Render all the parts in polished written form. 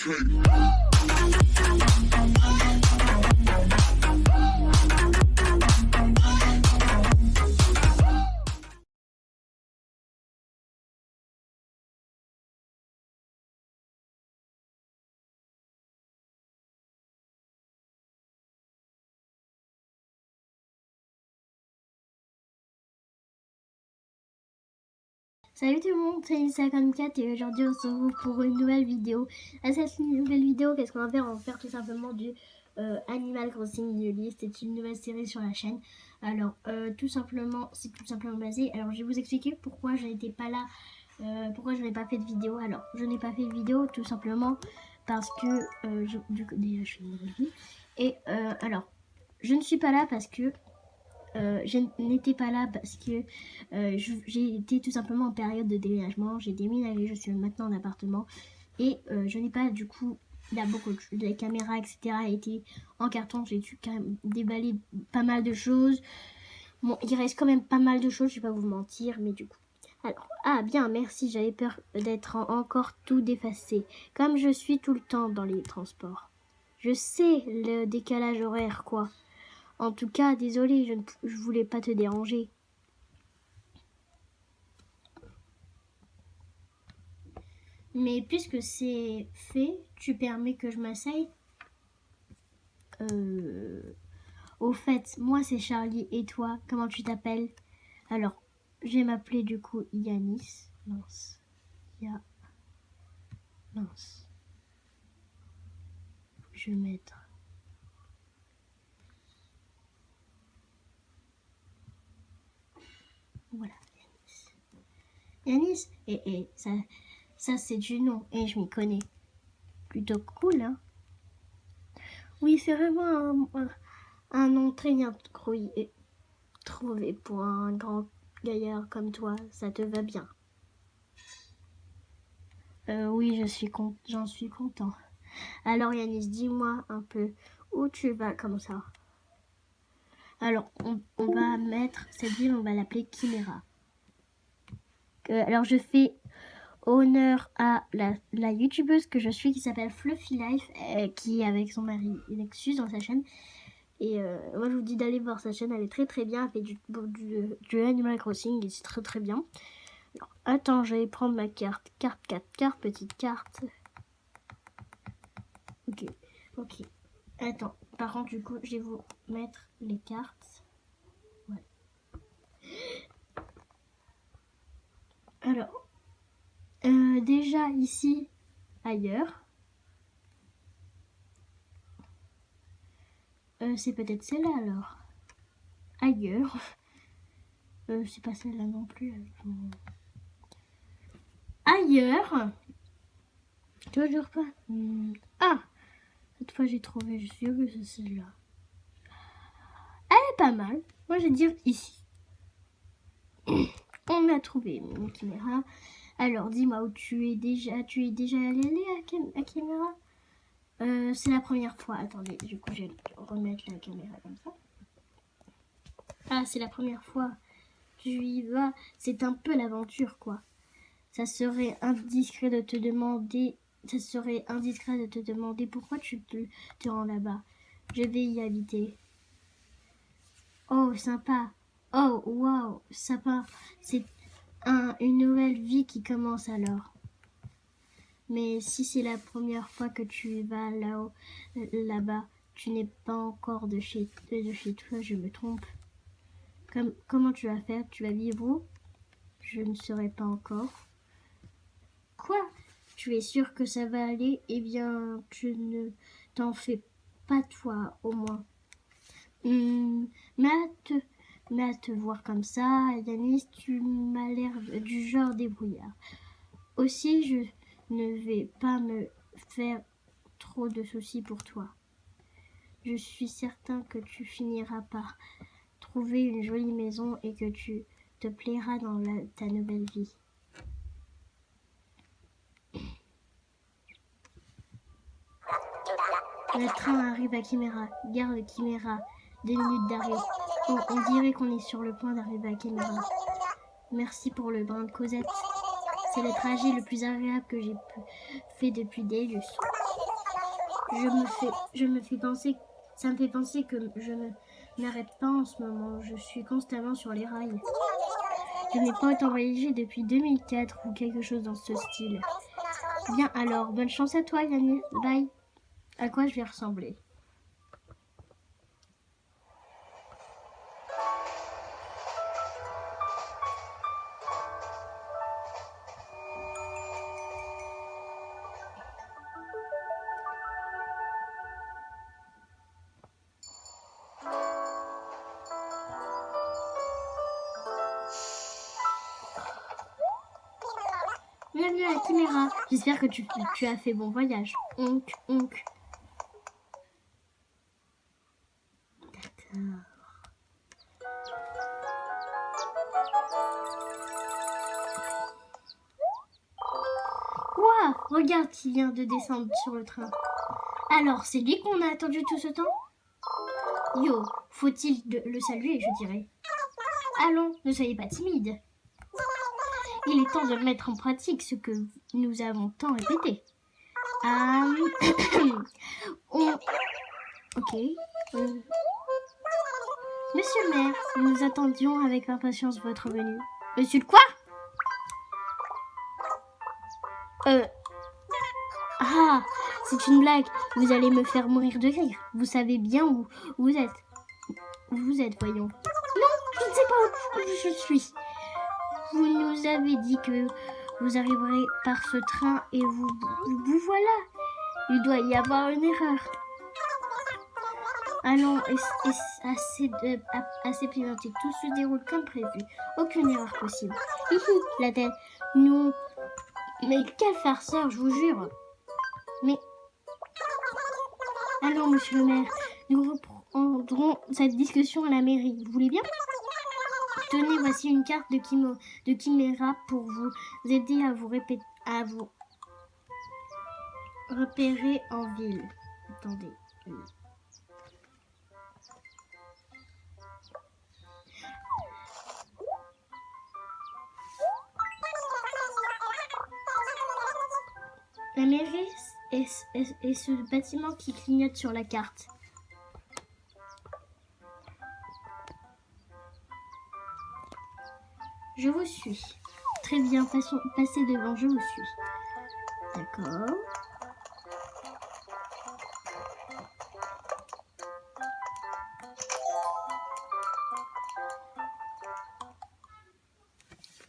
Salut tout le monde, c'est Lisa54 et aujourd'hui on se retrouve pour une nouvelle vidéo. À cette nouvelle vidéo, qu'est-ce qu'on va faire? On va faire tout simplement du Animal Crossing New Leaf. C'est une nouvelle série sur la chaîne. Alors tout simplement, c'est tout simplement basé. Alors je vais vous expliquer pourquoi je n'étais pas là, pourquoi je n'ai pas fait de vidéo. Alors je n'ai pas fait de vidéo tout simplement parce que déjà je fais une nouvelle vie. Et alors je ne suis pas là parce que je n'étais pas là parce que j'ai été tout simplement en période de déménagement. J'ai déménagé, je suis maintenant en appartement et je n'ai pas du coup, il y a beaucoup de choses, les caméras etc étaient en carton. J'ai dû quand même déballer pas mal de choses. Bon, il reste quand même pas mal de choses, je vais pas vous mentir, mais du coup. Alors, ah bien, merci, j'avais peur d'être encore tout défacé, comme je suis tout le temps dans les transports. Je sais le décalage horaire quoi. En tout cas, désolé, je voulais pas te déranger. Mais puisque c'est fait, tu permets que je m'asseye. Au fait, moi c'est Charlie et toi, comment tu t'appelles? Alors, je vais m'appeler du coup Yanis. Mince. Mince. Je vais mettre. Voilà, Yanis. Yanis, et ça c'est du nom, et je m'y connais. Plutôt cool, hein? Oui, c'est vraiment un nom très bien trouvé pour un grand gaillard comme toi. Ça te va bien? Oui, j'en suis content. Alors Yanis, dis-moi un peu où tu vas comme ça. Alors, on va mettre cette ville, on va l'appeler Chimera. Alors, je fais honneur à la youtubeuse que je suis qui s'appelle Fluffy Life, qui est avec son mari Nexus dans sa chaîne. Et moi, je vous dis d'aller voir sa chaîne, elle est très très bien. Elle fait du Animal Crossing et c'est très très bien. Alors, attends, je vais prendre ma carte. Carte 4, petite carte. Ok. Attends, par contre, du coup, je vais vous mettre les cartes. Ouais. Alors, déjà ici, ailleurs, c'est peut-être celle-là alors. Ailleurs. C'est pas celle-là non plus. Ailleurs. Toujours pas. Ah, cette fois j'ai trouvé, je suis sûre que c'est celle-là. Elle est pas mal. Moi je vais dire ici. On a trouvé une caméra. Alors dis-moi où tu es déjà allé à caméra? C'est la première fois. Attendez, du coup je vais remettre la caméra comme ça. Ah, c'est la première fois. Tu y vas. C'est un peu l'aventure quoi. Ça serait indiscret de te demander pourquoi tu te rends là-bas. Je vais y habiter. Oh, sympa. Oh, wow, sympa. C'est une nouvelle vie qui commence alors. Mais si c'est la première fois que tu vas là-bas, tu n'es pas encore de chez toi, je me trompe. Comment tu vas faire? Tu vas vivre où? Je ne saurais pas encore. Quoi? Tu es sûr que ça va aller? Eh bien, tu ne t'en fais pas toi, au moins. Mais à te voir comme ça, Yanis, tu m'as l'air du genre débrouillard. Aussi, je ne vais pas me faire trop de soucis pour toi. Je suis certain que tu finiras par trouver une jolie maison et que tu te plairas dans ta nouvelle vie. Le train arrive à Chimera. Gare de Chimera. 2 minutes d'arrêt. Oh, on dirait qu'on est sur le point d'arriver à Chimera. Merci pour le brin de Cosette. C'est le trajet le plus agréable que j'ai fait depuis des lustres. Ça me fait penser que je ne m'arrête pas en ce moment. Je suis constamment sur les rails. Je n'ai pas autant voyagé depuis 2004 ou quelque chose dans ce style. Bien alors, bonne chance à toi Yannis. Bye. À quoi je vais ressembler? Bienvenue à la Chimera. J'espère que tu as fait bon voyage. Onk. D'accord. Ouah, regarde qui vient de descendre sur le train. Alors, c'est lui qu'on a attendu tout ce temps? Yo, faut-il le saluer, je dirais. Allons, ne soyez pas timide. Il est temps de mettre en pratique ce que nous avons tant répété. Ok. Monsieur le maire, nous attendions avec impatience votre venue. Monsieur le quoi? Ah, c'est une blague. Vous allez me faire mourir de rire. Vous savez bien où vous êtes. Où vous êtes, voyons. Non, je ne sais pas où je suis. Vous nous avez dit que vous arriverez par ce train et vous voilà. Il doit y avoir une erreur. Allons, assez plaisanté. Tout se déroule comme prévu. Aucune erreur possible. Hihi, la tête. Nous... Mais quel farceur, je vous jure. Mais... Allons, monsieur le maire. Nous reprendrons cette discussion à la mairie. Vous voulez bien? Tenez, voici une carte de Chimera pour vous aider à vous repérer en ville. Attendez. La mairie est ce bâtiment qui clignote sur la carte. Je vous suis. Très bien, passez devant, je vous suis. D'accord.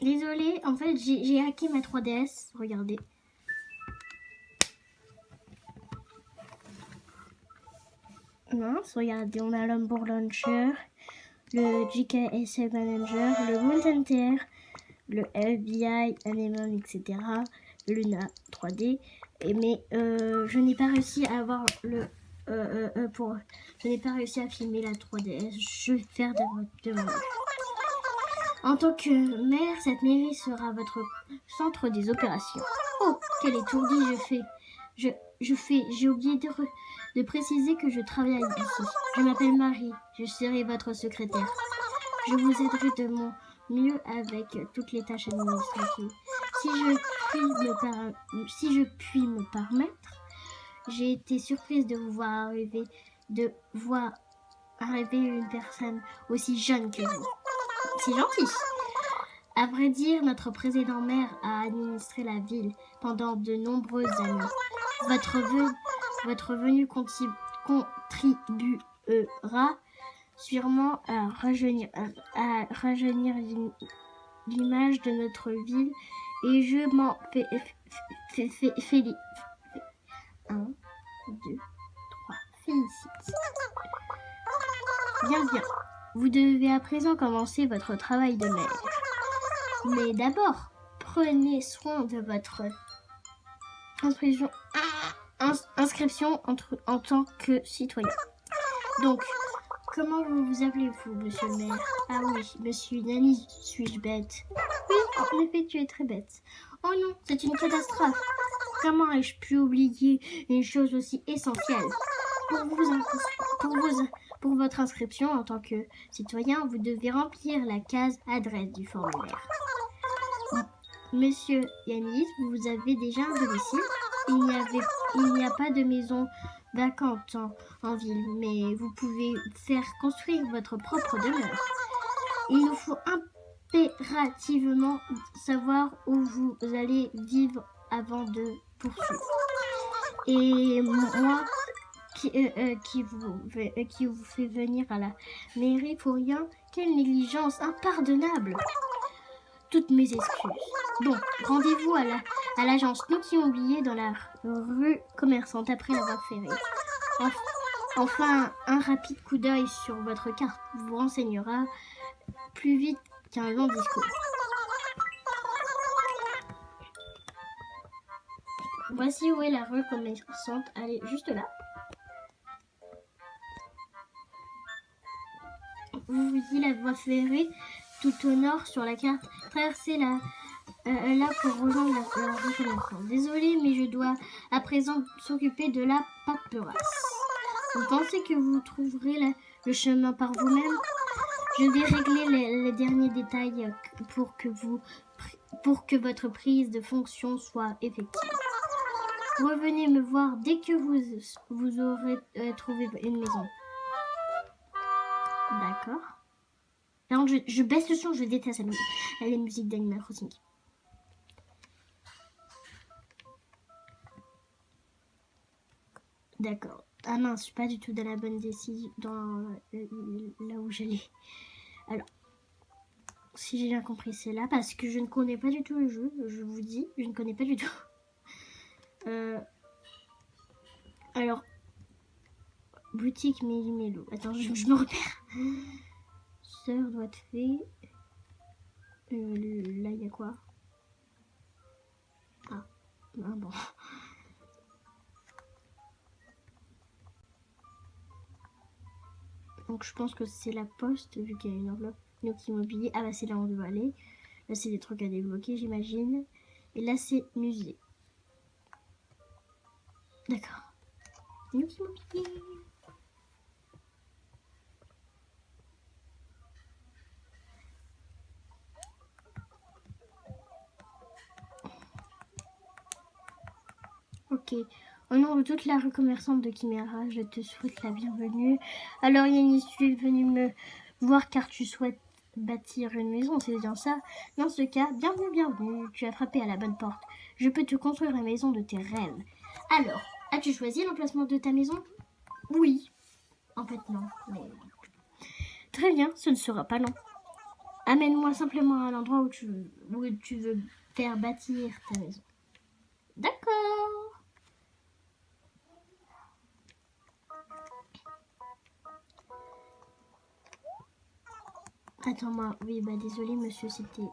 Désolée, en fait, j'ai hacké ma 3DS. Regardez. Mince, regardez, on a l'Humber Launcher, le GKSF Manager, le Mountain Terre, le FBI, Anemone, etc. Luna 3D. Mais je n'ai pas réussi à avoir je n'ai pas réussi à filmer la 3DS. Je vais faire de mon mieux. En tant que maire, cette mairie sera votre centre des opérations. Oh, quel étourdi j'ai oublié de préciser que je travaille ici. Je m'appelle Marie, je serai votre secrétaire. Je vous aiderai de mon mieux avec toutes les tâches administratives. Si je puis me permettre, j'ai été surprise de vous voir arriver une personne aussi jeune que vous. C'est gentil. À vrai dire, notre président maire a administré la ville pendant de nombreuses années. Votre venue contribuera sûrement à rajeunir l'image de notre ville et je m'en félicite. 1, 2, 3, félicite. Bien. Vous devez à présent commencer votre travail de maire. Mais d'abord, prenez soin de votre inscription en tant que citoyen. Donc, comment vous appelez-vous, monsieur le maire? Ah oui, monsieur Yannis, suis-je bête? Oui, en effet, tu es très bête. Oh non, c'est une catastrophe. Comment ai-je pu oublier une chose aussi essentielle? Pour votre inscription en tant que citoyen, vous devez remplir la case adresse du formulaire. Monsieur Yannis, vous avez déjà un domicile? Il n'y a pas de maison vacantes en ville, mais vous pouvez faire construire votre propre demeure. Il nous faut impérativement savoir où vous allez vivre avant de poursuivre. Et moi, qui vous fait venir à la mairie pour rien, quelle négligence impardonnable! Toutes mes excuses. Bon, rendez-vous à l'agence Noki Immobilier dans la rue commerçante après l'avoir ferré. Enfin, un rapide coup d'œil sur votre carte vous renseignera plus vite qu'un long discours. Voici où est la rue commerçante. Allez, juste là. Vous voyez la voie ferrée tout au nord sur la carte. Traversez là pour rejoindre la rue commerçante. Désolée, mais je dois à présent s'occuper de la paperasse. Vous pensez que vous trouverez le chemin par vous-même? Je vais régler les derniers détails pour que votre prise de fonction soit effective. Revenez me voir dès que vous aurez trouvé une maison. D'accord. Par contre, je baisse le son, je déteste la musique d'Animal Crossing. D'accord. Ah mince, je suis pas du tout dans la bonne décision, là où j'allais. Alors, si j'ai bien compris, c'est là, parce que je ne connais pas du tout le jeu, je vous dis, je ne connais pas du tout. Alors, boutique Méli-Mélo. Attends, je me repère. Sœur doit être fait. Là, il y a quoi? Ah, bon. Donc, je pense que c'est la poste, vu qu'il y a une enveloppe. Noki Immobilier. Ah, bah, c'est là où on doit aller. Là, c'est des trucs à débloquer, j'imagine. Et là, c'est musée. D'accord. Noki Immobilier. Ok. Au nom de toute la rue commerçante de Chimera, je te souhaite la bienvenue. Alors Yanis, tu es venu me voir car tu souhaites bâtir une maison, c'est bien ça? Dans ce cas, bienvenue, tu as frappé à la bonne porte. Je peux te construire la maison de tes rêves. Alors, as-tu choisi l'emplacement de ta maison? Oui. En fait, non. Mais... Très bien, ce ne sera pas long. Amène-moi simplement à l'endroit où tu veux faire bâtir ta maison. D'accord. Attends-moi, oui, bah désolé monsieur, c'était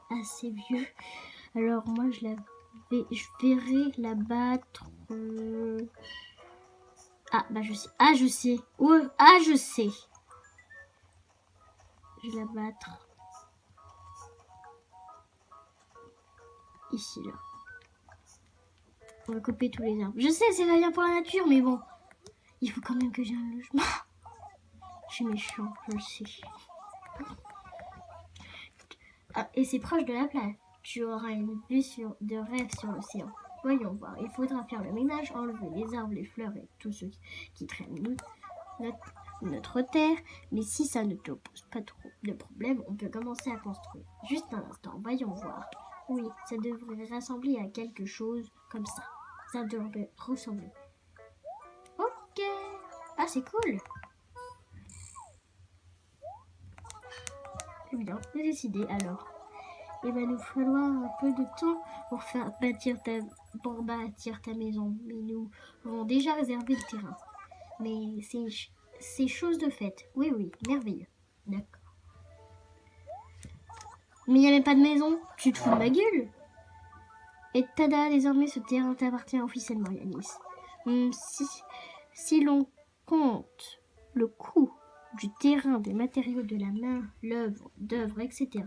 assez vieux. Alors moi je verrai la battre. Ah bah je sais. Ah je sais. Ouais, ah je sais. Je vais la battre. Ici là. On va couper tous les arbres. Je sais, c'est pas bien pour la nature, mais bon. Il faut quand même que j'ai un logement. Je suis méchant, je le sais. Ah, et c'est proche de la plage. Tu auras une vue de rêve sur l'océan. Voyons voir. Il faudra faire le ménage, enlever les arbres, les fleurs et tout ce qui traîne notre terre. Mais si ça ne te pose pas trop de problème, on peut commencer à construire. Juste un instant, voyons voir. Oui, ça devrait rassembler à quelque chose comme ça. Ça devrait ressembler. Ok. Ah, c'est cool. Eh bien, j'ai décidé alors. Il va nous falloir un peu de temps pour bâtir ta maison. Mais nous avons déjà réservé le terrain. Mais c'est chose de faite. Oui, merveilleux. D'accord. Mais il n'y a même pas de maison. Tu te fous de ma gueule? Et tada, désormais ce terrain t'appartient officiellement, Yanis. Si l'on compte le coût du terrain, des matériaux de la main, l'œuvre, d'œuvre, etc.,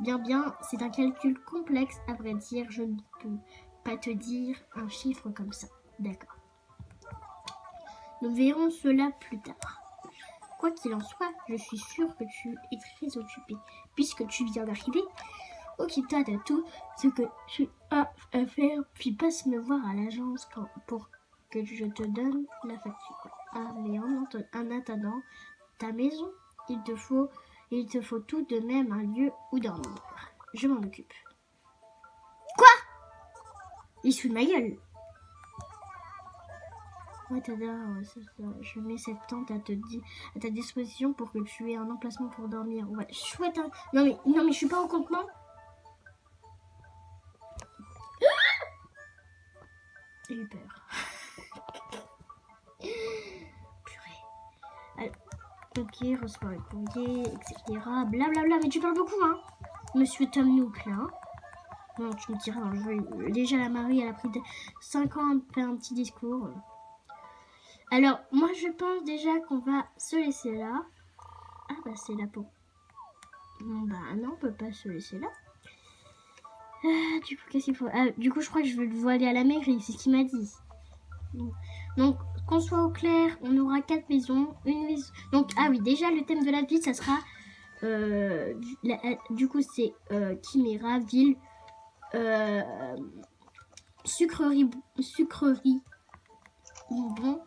bien, c'est un calcul complexe, à vrai dire, je ne peux pas te dire un chiffre comme ça. D'accord. Nous verrons cela plus tard. Quoi qu'il en soit, je suis sûre que tu es très occupé. Puisque tu viens d'arriver, occupe-toi de tout ce que tu as à faire, puis passe me voir à l'agence que je te donne la facture. Ah, mais en attendant ta maison, il te faut tout de même un lieu où dormir. Je m'en occupe. Quoi? Il se fout de ma gueule. Ouais, je mets cette tente à ta disposition pour que tu aies un emplacement pour dormir. Ouais, chouette, hein. Non mais je suis pas en contenant. J'ai eu peur. Purée. Alors, ok, recevoir le courrier, etc. Blablabla, mais tu parles beaucoup, hein. Monsieur Tom Nook, là. Non, tu me diras, déjà la Marie, elle a pris 5 ans à me faire un petit discours. Alors, moi je pense déjà qu'on va se laisser là. Ah bah c'est là pour... Bon bah non, on peut pas se laisser là. Du coup, qu'est-ce qu'il faut? Du coup, je crois que je veux aller à la mairie, c'est ce qu'il m'a dit. Donc, qu'on soit au clair, on aura 4 maisons. Une maison... Donc, ah oui, déjà le thème de la ville, ça sera... du coup, c'est Chimera, ville, sucrerie, bonbon.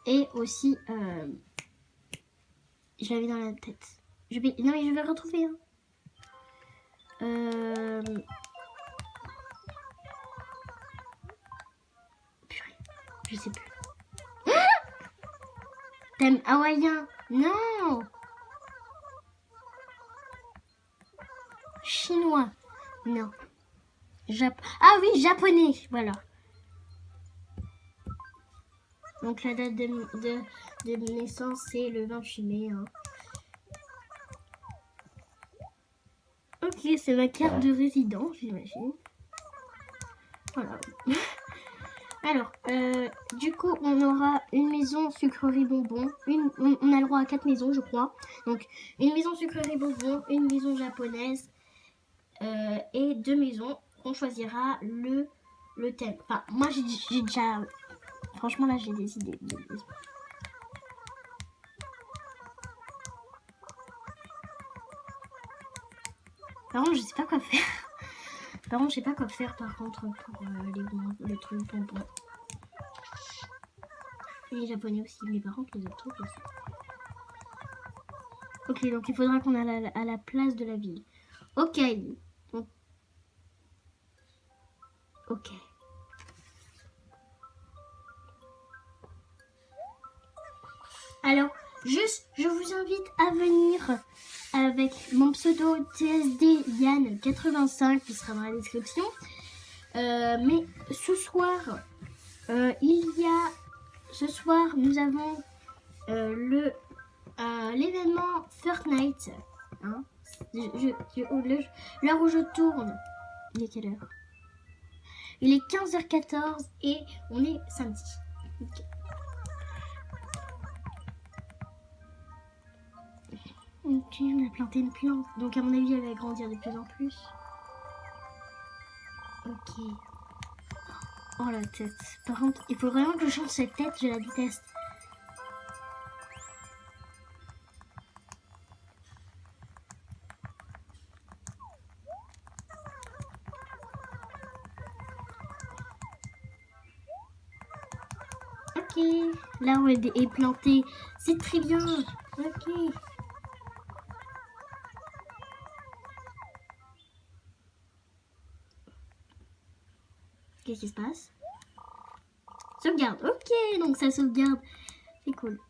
Et aussi, je l'avais dans la tête. Non mais je vais le retrouver. Hein. Purée, je sais plus. Thème hawaïen. Non. Chinois. Non. Ah oui, japonais. Voilà. Donc la date de naissance, c'est le 28 mai. Hein. Ok, c'est ma carte de résident, j'imagine. Voilà. Alors, du coup, on aura une maison sucrerie bonbon. On a le droit à 4 maisons, je crois. Donc, une maison sucrerie bonbon, une maison japonaise et 2 maisons. On choisira le thème. Enfin, moi, j'ai déjà... Franchement, là, j'ai des idées. Par contre, je sais pas quoi faire. Par contre, je sais pas quoi faire par contre pour les trucs bonbons. Et les japonais aussi, mais par contre les autres trucs aussi. Ok, donc il faudra qu'on aille à la place de la ville. Ok. Donc... Ok. Alors, juste, je vous invite à venir avec mon pseudo TSD Yann85 qui sera dans la description. Mais ce soir, ce soir, nous avons l'événement Fortnite. Hein. L'heure où je tourne, il est quelle heure? Il est 15h14 et on est samedi. Okay. Ok, on a planté une plante. Donc à mon avis, elle va grandir de plus en plus. Ok. Oh la tête. Par contre, il faut vraiment que je change cette tête, je la déteste. Ok. Là où elle est plantée, c'est très bien. Ok. Qu'est-ce qui se passe? Sauvegarde. Ok, donc ça sauvegarde. C'est cool.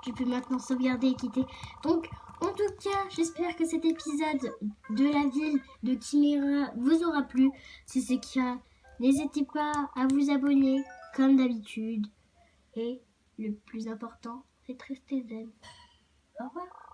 Tu peux maintenant sauvegarder et quitter. Donc, en tout cas, j'espère que cet épisode de la ville de Chimera vous aura plu. Si c'est le cas, n'hésitez pas à vous abonner comme d'habitude. Et le plus important, c'est de rester zen. Au revoir.